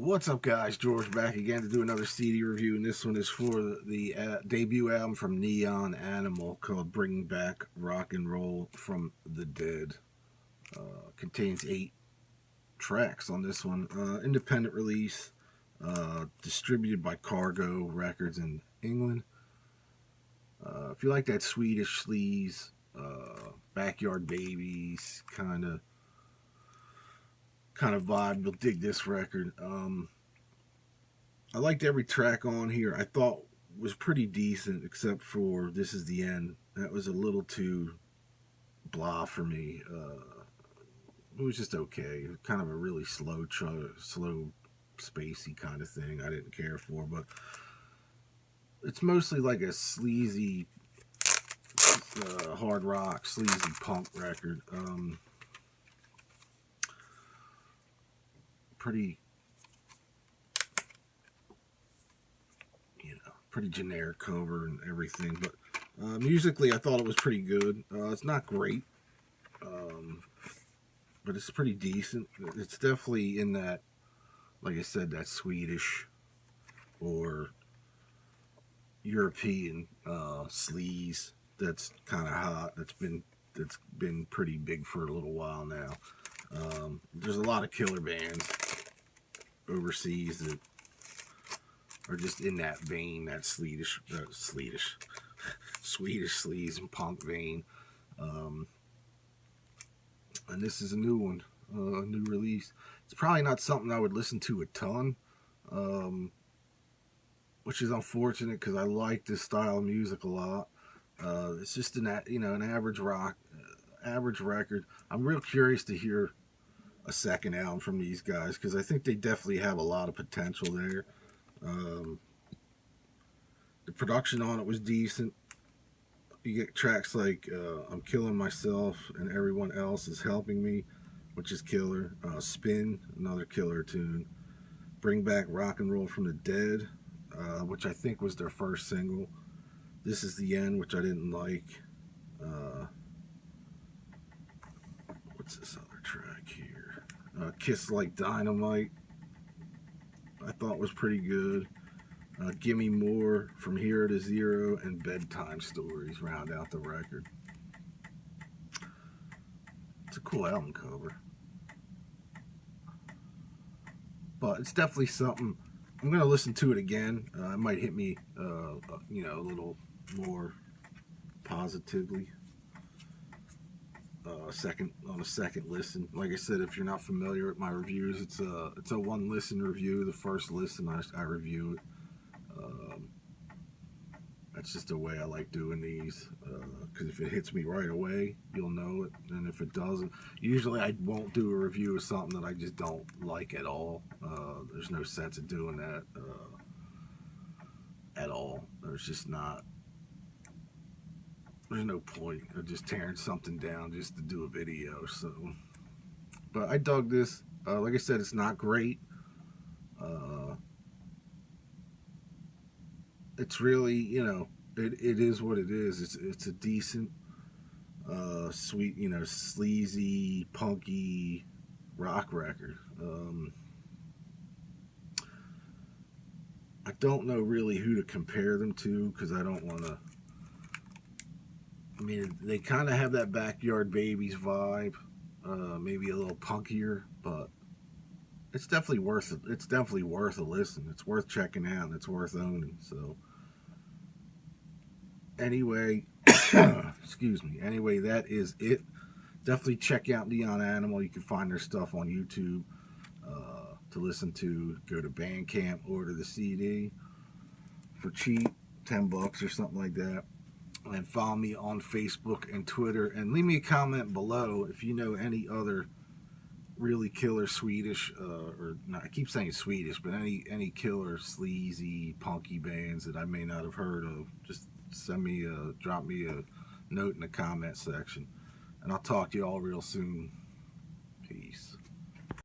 What's up, guys? George back again to do another CD review, and this one is for the debut album from Neon Animal called Bringing Back Rock and Roll from the Dead. Contains 8 tracks on this one. Independent release, distributed by Cargo Records in England. If you like that Swedish Sleaze, Backyard Babies kind of vibe, you'll dig this record. I liked every track on here. I thought was pretty decent, except for This Is the End. That was a little too blah for me. It was just okay. Kind of a really slow, spacey kind of thing. I didn't care for, but it's mostly like a sleazy, hard rock, sleazy punk record. Pretty generic cover and everything, but musically I thought it was pretty good. It's not great, but it's pretty decent. It's definitely in that, like I said, that Swedish or European sleaze that's kind of hot. That's been pretty big for a little while now. There's a lot of killer bands overseas that are just in that vein, that Swedish sleaze and punk vein. And this is a new one, a new release. It's probably not something I would listen to a ton, which is unfortunate because I like this style of music a lot. It's just an average record. I'm real curious to hear a second album from these guys because I think they definitely have a lot of potential there. The production on it was decent. You get tracks like I'm Killing Myself and Everyone Else Is Helping Me, which is killer. Spin, another killer tune. Bring Back Rock and Roll from the Dead, which I think was their first single. This Is the End, which I didn't like. What's this other track here? Kiss Like Dynamite, I thought was pretty good. Gimme More, From Hero to Zero, and Bedtime Stories round out the record. It's a cool album cover, but it's definitely something I'm gonna listen to it again. It might hit me, a little more positively. On a second listen. Like I said, if you're not familiar with my reviews, it's a one listen review. The first listen I review it. That's just the way I like doing these, because if it hits me right away, you'll know it, and if it doesn't, usually I won't do a review of something that I just don't like at all. There's no sense of doing that at all. There's no point of just tearing something down just to do a video. So, but I dug this. Like I said, it's not great. It's really, it is what it is. It's a decent, sweet, sleazy, punky rock record. I don't know really who to compare them to because I don't want to. I mean, they kind of have that Backyard Babies vibe, maybe a little punkier, but it's definitely worth it. It's definitely worth a listen. It's worth checking out, and it's worth owning. So, anyway, excuse me. Anyway, that is it. Definitely check out Neon Animal. You can find their stuff on YouTube to listen to. Go to Bandcamp, order the CD for cheap, $10 or something like that. And follow me on Facebook and Twitter, and leave me a comment below if you know any other really killer Swedish, or not, I keep saying Swedish, but any killer sleazy punky bands that I may not have heard of. Just drop me a note in the comment section, and I'll talk to you all real soon. Peace.